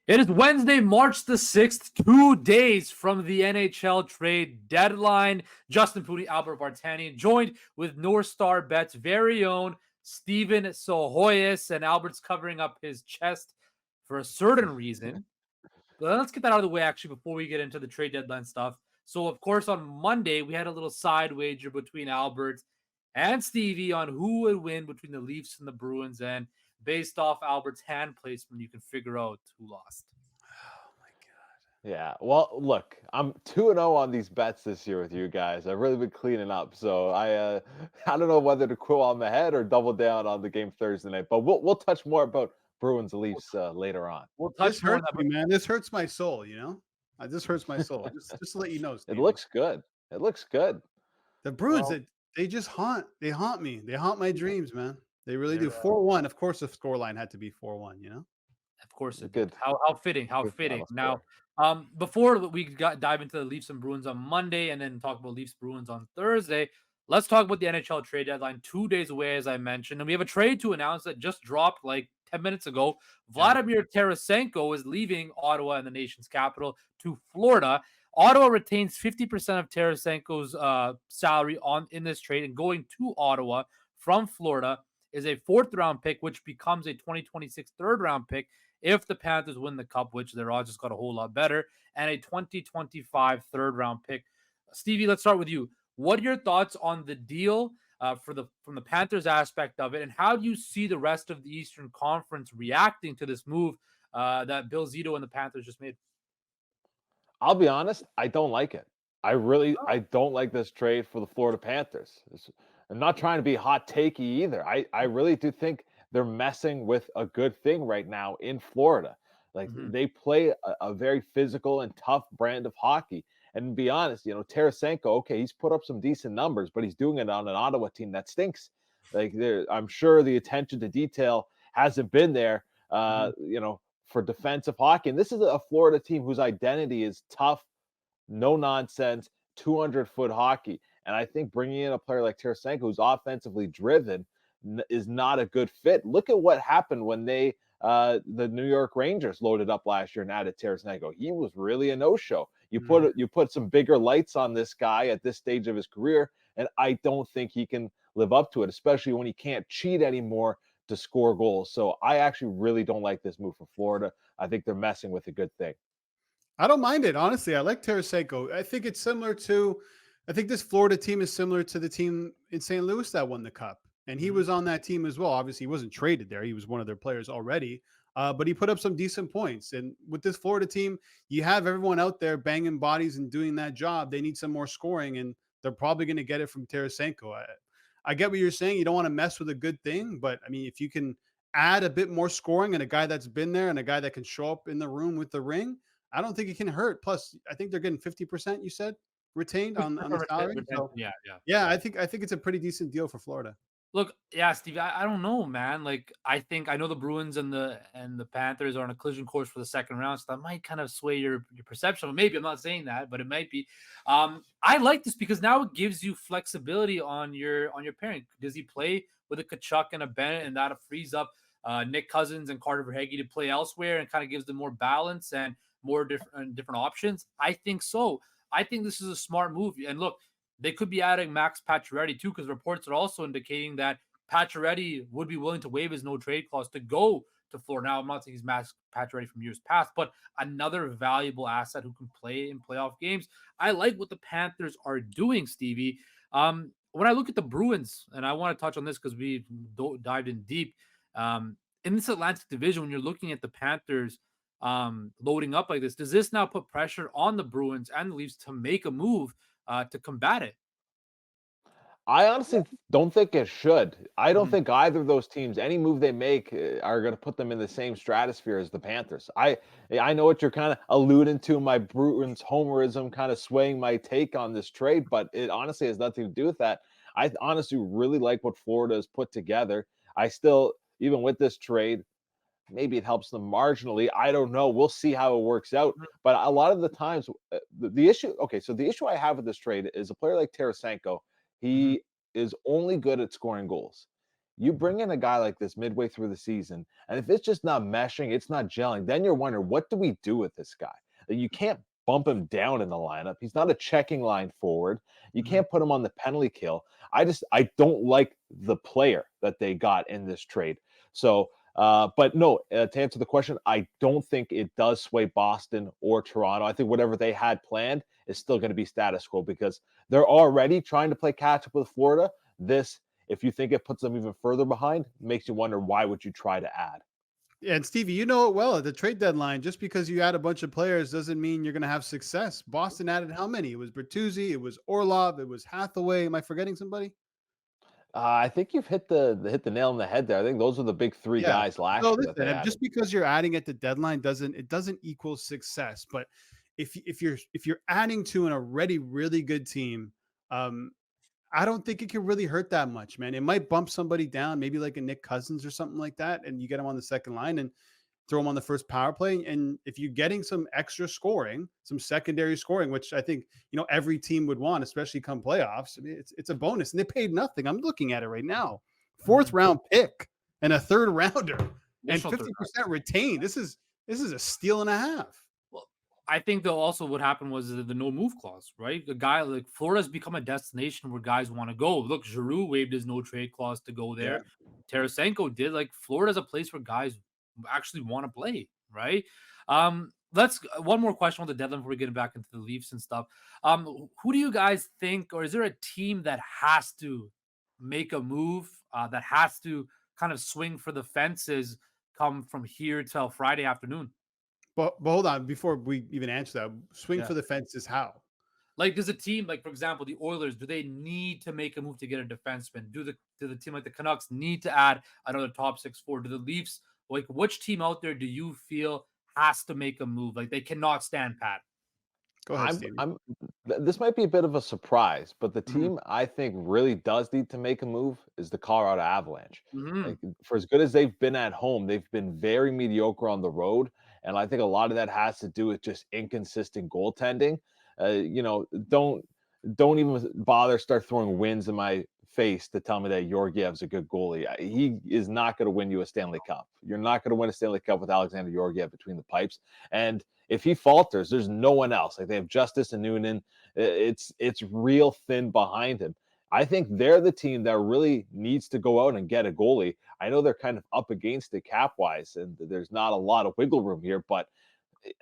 It is Wednesday, March the 6th, 2 days from the NHL trade deadline. Justin Pooni, Albert Vartanian, joined with NorthStar Bets' very own Steven Psihogios, and Albert's covering up his chest for a certain reason. But let's get that out of the way, actually, before we get into the trade deadline stuff. So, of course, on Monday, we had a little side wager between Albert and Stevie on who would win between the Leafs and the Bruins. And based off Albert's hand placement, you can figure out who lost. Oh my God. Yeah. Well, look, I'm 2-0 on these bets this year with you guys. I've really been cleaning up. So I I don't know whether to quit on the head or double down on the game Thursday night. But we'll touch more about Bruins Leafs later on. We'll touch This more on hurts that. me, man. This hurts my soul, This hurts my soul. Just to let you know, It Stevie. looks good. It looks good. The Bruins, Well, they just haunt me. They haunt my dreams, man. They really do. Yeah. 4-1. Of course, the scoreline had to be 4-1, of course it did. Good. How fitting, how Good fitting. final Now, score. before we dive into the Leafs and Bruins on Monday and then talk about Leafs Bruins on Thursday, let's talk about the NHL trade deadline 2 days away, as I mentioned. And we have a trade to announce that just dropped like 10 minutes ago. Vladimir Tarasenko is leaving Ottawa and the nation's capital to Florida. Ottawa retains 50% of Tarasenko's salary in this trade, and going to Ottawa from Florida is a fourth round pick, which becomes a 2026 third round pick if the Panthers win the cup, which their odds just got a whole lot better, and a 2025 third round pick. Stevie, let's start with you. What are your thoughts on the deal from the Panthers aspect of it, and how do you see the rest of the Eastern Conference reacting to this move that Bill Zito and the Panthers just made? I'll be honest, I don't like it. I don't like this trade for the Florida Panthers. I'm not trying to be hot takey either. I really do think they're messing with a good thing right now in Florida. Like Mhm. they play a very physical and tough brand of hockey. And to be honest, Tarasenko, okay, he's put up some decent numbers, but he's doing it on an Ottawa team that stinks. Like I'm sure the attention to detail hasn't been there. Mhm. For defensive hockey. And this is a Florida team whose identity is tough, no nonsense, 200-foot hockey. And I think bringing in a player like Tarasenko, who's offensively driven, is not a good fit. Look at what happened when the New York Rangers loaded up last year and added Tarasenko. He was really a no-show. You put some bigger lights on this guy at this stage of his career, and I don't think he can live up to it, especially when he can't cheat anymore to score goals. So I actually really don't like this move for Florida. I think they're messing with a good thing. I don't mind it, honestly. I like Tarasenko. I think this Florida team is similar to the team in St. Louis that won the cup. And he Mhm. was on that team as well. Obviously, he wasn't traded there. He was one of their players already. But he put up some decent points. And with this Florida team, you have everyone out there banging bodies and doing that job. They need some more scoring, and they're probably going to get it from Tarasenko. I get what you're saying. You don't want to mess with a good thing. But, I mean, if you can add a bit more scoring and a guy that's been there and a guy that can show up in the room with the ring, I don't think it can hurt. Plus, I think they're getting 50%, you said, retained on the salary. So Yeah, yeah. yeah, I think it's a pretty decent deal for Florida. Look, yeah, Steve, I don't know, man. Like, I know the Bruins and the Panthers are on a collision course for the second round, so that might kind of sway your perception. Maybe I'm not saying that, but it might be. I like this because now it gives you flexibility on your pairing. Does he play with a Kachuk and a Bennett, and that frees up Nick Cousins and Carter Verhaeghe to play elsewhere, and kind of gives them more balance and more different options? I think so. I think this is a smart move. And look, they could be adding Max Pacioretty too, because reports are also indicating that Pacioretty would be willing to waive his no trade clause to go to Florida. Now, I'm not saying he's Max Pacioretty from years past, but another valuable asset who can play in playoff games. I like what the Panthers are doing, Stevie. When I look at the Bruins, and I want to touch on this because we dived in deep, in this Atlantic division, when you're looking at the Panthers loading up like this, does this now put pressure on the Bruins and the Leafs to make a move to combat it? I honestly don't think it should. I don't Mhm. think either of those teams, any move they make, are going to put them in the same stratosphere as the Panthers. I know what you're kind of alluding to, my Bruins homerism kind of swaying my take on this trade, but it honestly has nothing to do with that. I honestly really like what Florida has put together. I still, even with this trade, maybe it helps them marginally. I don't know. We'll see how it works out. But a lot of the times, the issue, okay, so the issue I have with this trade is a player like Tarasenko, Mhm. he is only good at scoring goals. You bring in a guy like this midway through the season, and if it's just not meshing, it's not gelling, then you're wondering, what do we do with this guy? You can't bump him down in the lineup. He's not a checking line forward. You Mhm. can't put him on the penalty kill. I don't like the player that they got in this trade. So, but no, to answer the question, I don't think it does sway Boston or Toronto. I think whatever they had planned is still going to be status quo because they're already trying to play catch up with Florida. This, if you think it puts them even further behind, makes you wonder why would you try to add? Yeah, and Stevie, you know it well. At the trade deadline, just because you add a bunch of players doesn't mean you're going to have success. Boston added how many? It was Bertuzzi, it was Orlov, it was Hathaway. Am I forgetting somebody? I think you've hit the nail on the head there. I think those are the big three Yeah. guys last So year that listen, they and added. just because you're adding at the deadline doesn't equal success. But if you're adding to an already really good team, um, I don't think it can really hurt that much, man. It might bump somebody down, maybe like a Nick Cousins or something like that, and you get him on the second line and throw him on the first power play. And if you're getting some extra scoring, some secondary scoring, which I think every team would want, especially come playoffs, I mean, it's a bonus. And they paid nothing. I'm looking at it right now. Fourth Mhm. round pick and a third rounder and Additional third round. 50% retained. This is a steal and a half. Well, I think though also what happened was the no move clause, right? The guy like Florida's become a destination where guys want to go. Look, Giroux waived his no trade clause to go Yeah. there. Tarasenko did. Like Florida's a place where guys actually want to play, right? Let's one more question on the deadline before we get back into the Leafs and stuff. Who do you guys think, or is there a team that has to make a move, that has to kind of swing for the fences come from here till Friday afternoon? But hold on, before we even answer that, swing Yeah. for the fences how? Like, does a team like, for example, the Oilers, do they need to make a move to get a defenseman? Do the team like the Canucks need to add another top six forward? Do the Leafs, like, which team out there do you feel has to make a move? Like, they cannot stand pat. Go ahead, I'm Stevie. I'm this might be a bit of a surprise, but the Mhm. team I think really does need to make a move is the Colorado Avalanche. Mhm. Like for as good as they've been at home, they've been very mediocre on the road, and I think a lot of that has to do with just inconsistent goaltending. Don't even bother start throwing wins in my face to tell me that Georgiev's a good goalie. He is not going to win you a Stanley Cup. You're not going to win a Stanley Cup with Alexander Georgiev between the pipes. And if he falters, there's no one else. Like they have Justice and Noonan. It's real thin behind him. I think they're the team that really needs to go out and get a goalie. I know they're kind of up against it cap wise, and there's not a lot of wiggle room here, but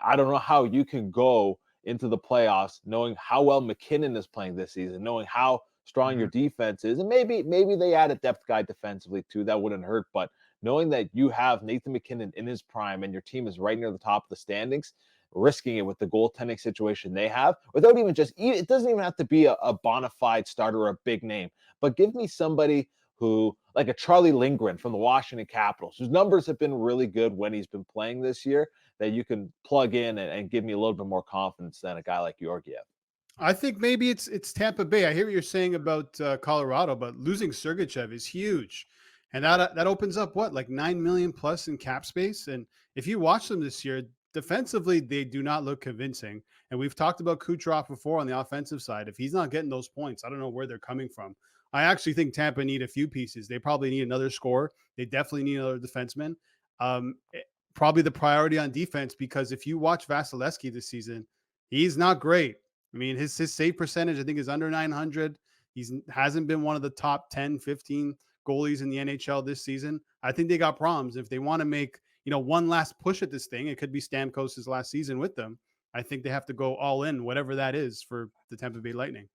I don't know how you can go into the playoffs knowing how well McKinnon is playing this season, knowing how strong your Mhm. defense is, and maybe they add a depth guy defensively too. That wouldn't hurt, but knowing that you have Nathan McKinnon in his prime and your team is right near the top of the standings, risking it with the goaltending situation they have, without even just it doesn't even have to be a bona fide starter or a big name, but give me somebody who like a Charlie Lindgren from the Washington Capitals, whose numbers have been really good when he's been playing this year, that you can plug in and give me a little bit more confidence than a guy like Georgiev. I think maybe it's Tampa Bay. I hear what you're saying about Colorado, but losing Sergachev is huge, and that opens up what, like 9 million plus in cap space. And if you watch them this year, defensively they do not look convincing. And we've talked about Kucherov before on the offensive side. If he's not getting those points, I don't know where they're coming from. I actually think Tampa need a few pieces. They probably need another scorer. They definitely need another defenseman. Um, eh, Probably the priority on defense, because if you watch Vasilevsky this season, he's not great. I mean, his save percentage, I think, is under 900. He's hasn't been one of the top 10, 15 goalies in the NHL this season. I think they got problems. If they want to make, one last push at this thing, it could be Stamkos' last season with them. I think they have to go all in, whatever that is, for the Tampa Bay Lightning.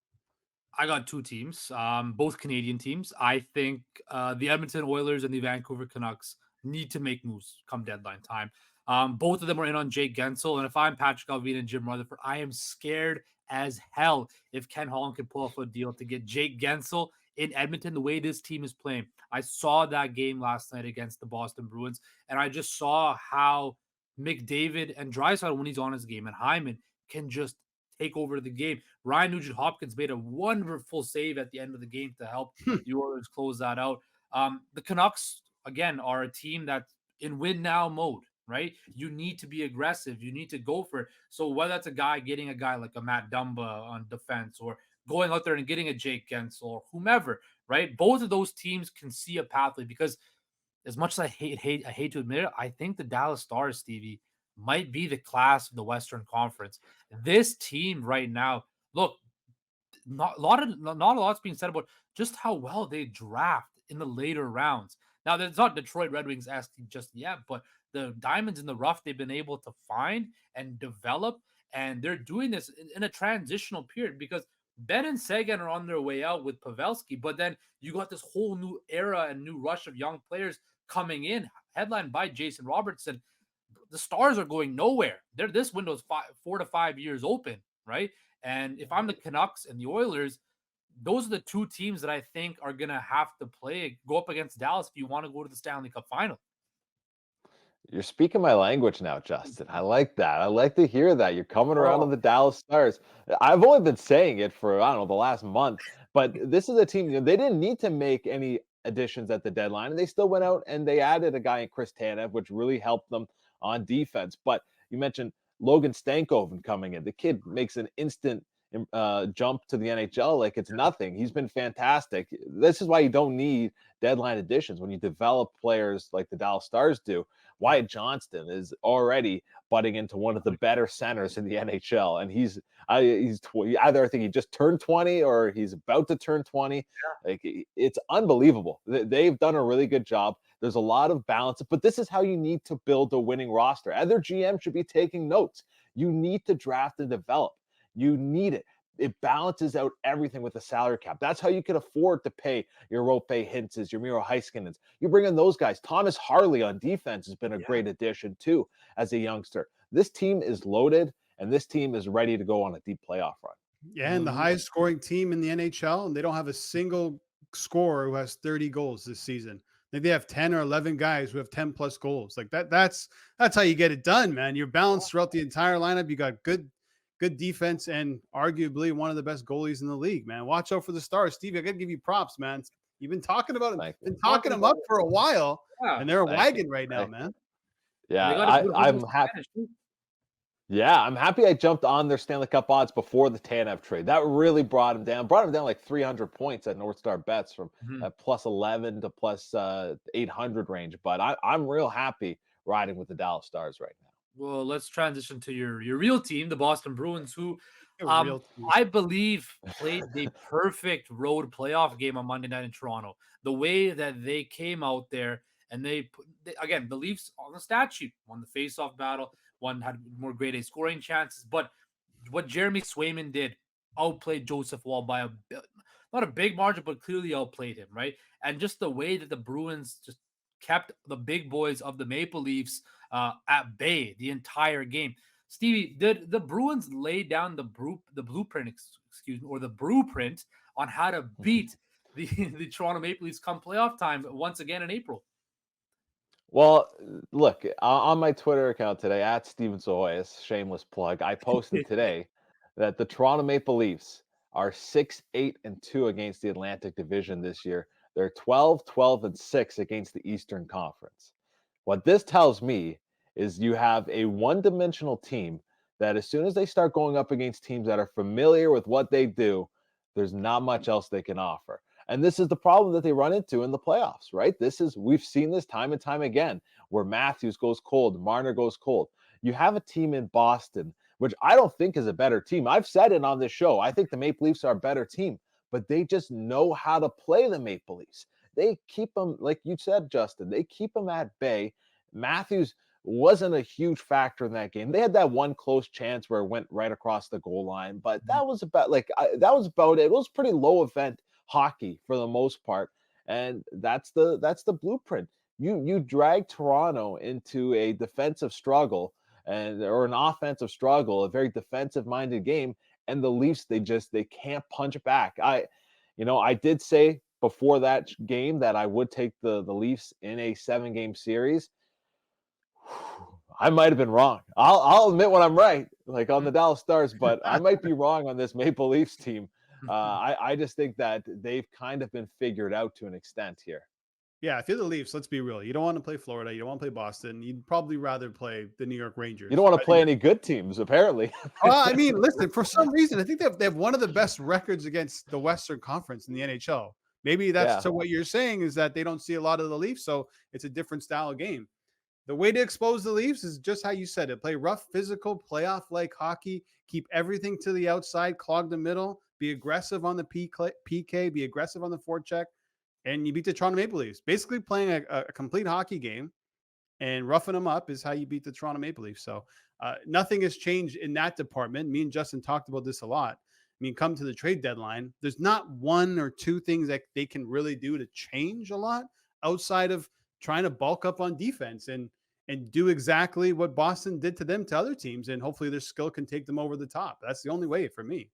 I got two teams, both Canadian teams. I think the Edmonton Oilers and the Vancouver Canucks need to make moves come deadline time. Both of them are in on Jake Gensel, and if I'm Patrick Alvin and Jim Rutherford, I am scared as hell if Ken Holland can pull off a deal to get Jake Gensel in Edmonton the way this team is playing. I saw that game last night against the Boston Bruins, and I just saw how McDavid and Draisaitl, when he's on his game, and Hyman can just take over the game. Ryan Nugent Hopkins made a wonderful save at the end of the game to help the Oilers close that out. The Canucks, again, are a team that's in win now mode, right? You need to be aggressive. You need to go for it. So whether that's a guy getting a guy like a Matt Dumba on defense or going out there and getting a Jake Gensel or whomever, right? Both of those teams can see a pathway because as much as I hate to admit it, I think the Dallas Stars, Stevie, might be the class of the Western Conference. This team right now, look, not a lot's being said about just how well they draft in the later rounds. Now, it's not Detroit Red Wings asking just yet, but the diamonds in the rough they've been able to find and develop, and they're doing this in a transitional period because Ben and Sagan are on their way out with Pavelski, but then you got this whole new era and new rush of young players coming in, headlined by Jason Robertson. The Stars are going nowhere. This window is 4 to 5 years open, right? And if I'm the Canucks and the Oilers, those are the two teams that I think are going to have to go up against Dallas if you want to go to the Stanley Cup final. You're speaking my language now, Justin. I like that. I like to hear that. You're coming around on the Dallas Stars. I've only been saying it for, I don't know, the last month, but this is a team, they didn't need to make any additions at the deadline, and they still went out and they added a guy in Chris Tanev, which really helped them on defense. But you mentioned Logan Stankoven coming in. The kid makes an instant jump to the NHL like it's nothing. He's been fantastic. This is why you don't need deadline additions when you develop players like the Dallas Stars do. Wyatt Johnston is already butting into one of the better centers in the NHL, and he's either I think he just turned 20 or he's about to turn 20. Yeah. Like, it's unbelievable. They've done a really good job. There's a lot of balance, but this is how you need to build a winning roster. Other GM should be taking notes. You need to draft and develop. You need it. It balances out everything with the salary cap. That's how you can afford to pay your Rope Hintzes, your Miro Heiskanens. You bring in those guys. Thomas Harley on defense has been a great addition too as a youngster. This team is loaded, and this team is ready to go on a deep playoff run. Yeah, and the highest scoring team in the NHL, and they don't have a single scorer who has 30 goals this season. Maybe they have 10 or 11 guys who have 10 plus goals. Like that's how you get it done, man. You're balanced throughout the entire lineup. You got good defense and arguably one of the best goalies in the league, man. Watch out for the Stars. Steve, I got to give you props, man. You've been talking about it, been talking them up for a while, and they're a wagon right now, man. Yeah, I'm happy. Yeah, I'm happy I jumped on their Stanley Cup odds before the Tanev trade. That really brought him down. Brought him down like 300 points at NorthStar Bets from plus 11 to plus 800 range. But I'm real happy riding with the Dallas Stars right now. Well, let's transition to your real team, the Boston Bruins, who I believe played the perfect road playoff game on Monday night in Toronto. The way that they came out there and again, the Leafs on the stat sheet won the faceoff battle. One had more grade A scoring chances, but what Jeremy Swayman did outplayed Joseph Woll by not a big margin, but clearly outplayed him, right? And just the way that the Bruins just kept the big boys of the Maple Leafs at bay the entire game. Stevie, did the Bruins lay down the blueprint, or the blueprint on how to beat the Toronto Maple Leafs come playoff time once again in April? Well, look, on my Twitter account today, at Steven Sohoyas, shameless plug, I posted today that the Toronto Maple Leafs are 6-8-2 against the Atlantic Division this year. They're 12-12-6 against the Eastern Conference. What this tells me is you have a one-dimensional team that as soon as they start going up against teams that are familiar with what they do, there's not much else they can offer. And this is the problem that they run into in the playoffs, right? We've seen this time and time again, where Matthews goes cold, Marner goes cold. You have a team in Boston, which I don't think is a better team. I've said it on this show. I think the Maple Leafs are a better team, but they just know how to play the Maple Leafs. They keep them, like you said, Justin, they keep them at bay. Matthews wasn't a huge factor in that game. They had that one close chance where it went right across the goal line, but that was about it. It was pretty low event hockey for the most part, and that's the blueprint. You drag Toronto into a defensive struggle or an offensive struggle, a very defensive minded game, and the Leafs they can't punch back. I did say before that game that I would take the Leafs in a 7-game series. I might have been wrong. I'll admit when I'm right, like on the Dallas Stars, but I might be wrong on this Maple Leafs team. I just think that they've kind of been figured out to an extent here. Yeah, if you're the Leafs, let's be real. You don't want to play Florida. You don't want to play Boston. You'd probably rather play the New York You don't Rangers. want to I play think. any good teams, apparently. I mean, listen. For some reason, I think they have one of the best records against the Western Conference in the NHL. Maybe that's Yeah. to what you're saying is that they don't see a lot of the Leafs, so it's a different style of game. The way to expose the Leafs is just how you said it. Play rough, physical, playoff-like hockey. Keep everything to the outside, clog the middle, be aggressive on the PK, be aggressive on the forecheck, and you beat the Toronto Maple Leafs. Basically playing a complete hockey game and roughing them up is how you beat the Toronto Maple Leafs. So nothing has changed in that department. Me and Justin talked about this a lot. I mean, come to the trade deadline, there's not one or two things that they can really do to change a lot outside of trying to bulk up on defense and do exactly what Boston did to them to other teams, and hopefully their skill can take them over the top. That's the only way for me.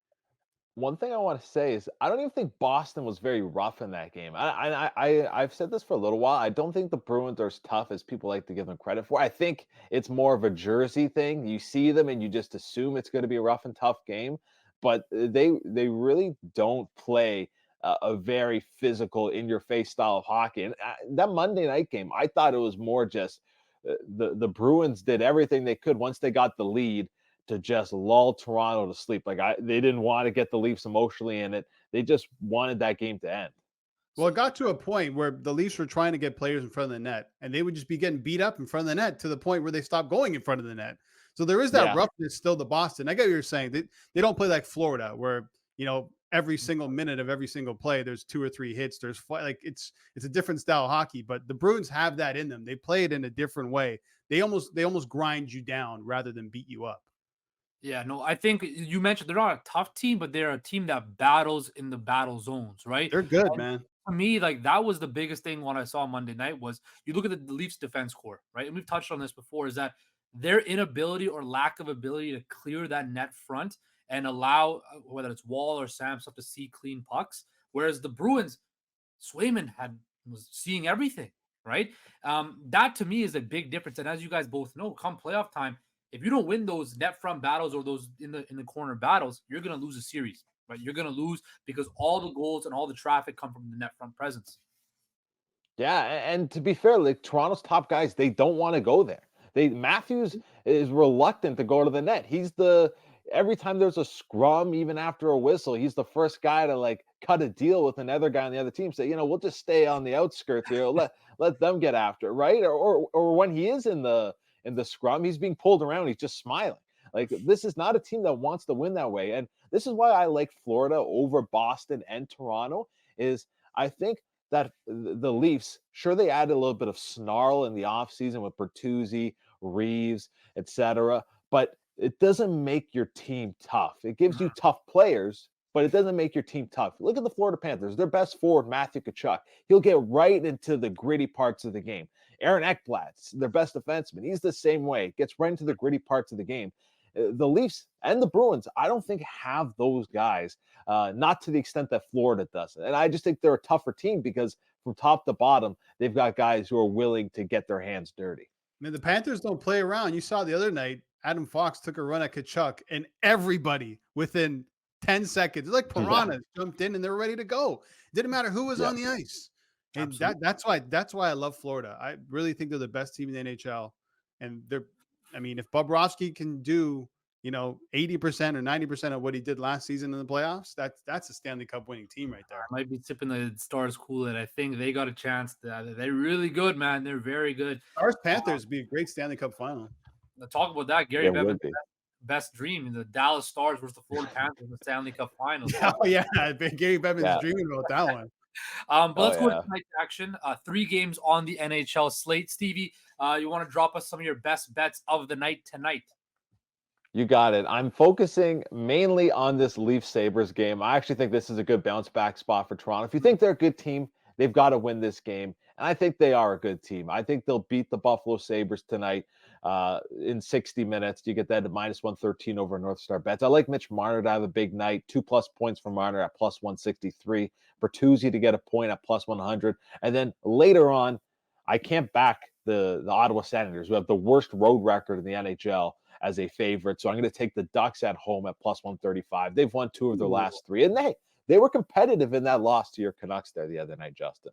One thing I want to say is I don't even think Boston was very rough in that game. I've said this for a little while. I don't think the Bruins are as tough as people like to give them credit for. I think it's more of a jersey thing. You see them and you just assume it's going to be a rough and tough game, but they really don't play a very physical, in your face style of hockey. And that Monday night game, I thought it was more just the Bruins did everything they could once they got the lead to just lull Toronto to sleep. They didn't want to get the Leafs emotionally in it. They just wanted that game to end. Well, it got to a point where the Leafs were trying to get players in front of the net, and they would just be getting beat up in front of the net to the point where they stopped going in front of the net. So there is that Yeah. roughness still to Boston. I get what you're saying. They don't play like Florida, where every single minute of every single play, there's 2 or 3 hits. There's like it's a different style of hockey, but the Bruins have that in them. They play it in a different way. They almost grind you down rather than beat you up. Yeah, no, I think you mentioned they're not a tough team, but they're a team that battles in the battle zones, right? They're good, And man. for me, like that was the biggest thing when I saw Monday night was you look at the Leafs defense core, right? And we've touched on this before, is that their inability or lack of ability to clear that net front and allow whether it's Wall or Samsung to see clean pucks. Whereas the Bruins, Swayman was seeing everything, right? That to me is a big difference. And as you guys both know, come playoff time, if you don't win those net front battles or those in the corner battles, you're gonna lose a series, right? You're gonna lose because all the goals and all the traffic come from the net front presence. Yeah, and to be fair, like Toronto's top guys, they don't want to go there. Matthews is reluctant to go to the net. He's the every time there's a scrum, even after a whistle, he's the first guy to like cut a deal with another guy on the other team. Say, we'll just stay on the outskirts here. Let them get after it, right? Or when he is in the scrum, he's being pulled around. He's just smiling. Like this is not a team that wants to win that way. And this is why I like Florida over Boston and Toronto. Is I think that the Leafs, sure, they added a little bit of snarl in the offseason with Bertuzzi, Reeves, etc. But it doesn't make your team tough. It gives you tough players, but it doesn't make your team tough. Look at the Florida Panthers. Their best forward, Matthew Tkachuk. He'll get right into the gritty parts of the game. Aaron Ekblad's their best defenseman. He's the same way. Gets right into the gritty parts of the game. The Leafs and the Bruins, I don't think have those guys, not to the extent that Florida does. And I just think they're a tougher team because from top to bottom, they've got guys who are willing to get their hands dirty. I mean, the Panthers don't play around. You saw the other night, Adam Fox took a run at Kachuk, and everybody within 10 seconds, like piranhas, jumped in and they were ready to go. Didn't matter who was on the ice. And that's why I love Florida. I really think they're the best team in the NHL. And if Bobrovsky can do 80% or 90% of what he did last season in the playoffs, that's a Stanley Cup winning team right there. I might be sipping the Stars Kool-Aid. I think they got a chance. They're really good, man. They're very good. Stars Panthers be a great Stanley Cup final. Talk about that, Gary It Bettman's would be. best dream, the Dallas Stars versus the Florida Panthers in the Stanley Cup Finals. Oh yeah, Gary Bettman's dreaming about that one. But let's go to tonight's action. 3 games on the NHL slate. Stevie, you want to drop us some of your best bets of the night tonight? You got it. I'm focusing mainly on this Leafs Sabres game. I actually think this is a good bounce back spot for Toronto. If you think they're a good team, they've got to win this game. And I think they are a good team. I think they'll beat the Buffalo Sabres tonight in 60 minutes. You get that at -113 over NorthStar Bets. I like Mitch Marner to have a big night. 2+ points for Marner at +163. Bertuzzi to get a point at +100. And then later on, I can't back the Ottawa Senators, who have the worst road record in the NHL, as a favorite. So I'm going to take the Ducks at home at +135. They've won 2 of their last 3. And they were competitive in that loss to your Canucks there the other night, Justin.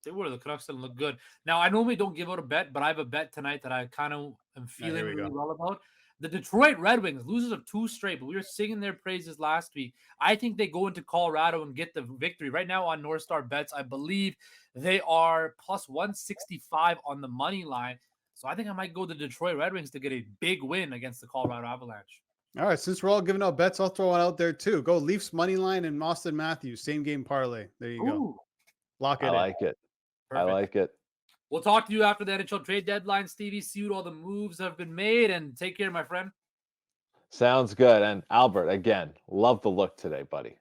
They were. The Canucks didn't look good. Now, I normally don't give out a bet, but I have a bet tonight that I kind of am feeling we really go. well about. The Detroit Red Wings, losers of 2 straight, but we were singing their praises last week. I think they go into Colorado and get the victory. Right now on NorthStar Bets, I believe they are plus 165 on the money line. So I think I might go the Detroit Red Wings to get a big win against the Colorado Avalanche. All right, since we're all giving out bets, I'll throw one out there too. Go Leafs money line and Austin Matthews, same game parlay. There you go. Ooh, Lock it I in. like it. perfect. I like it. We'll talk to you after the NHL trade deadline, Stevie. See what all the moves have been made, and take care, my friend. Sounds good. And Albert, again, love the look today, buddy.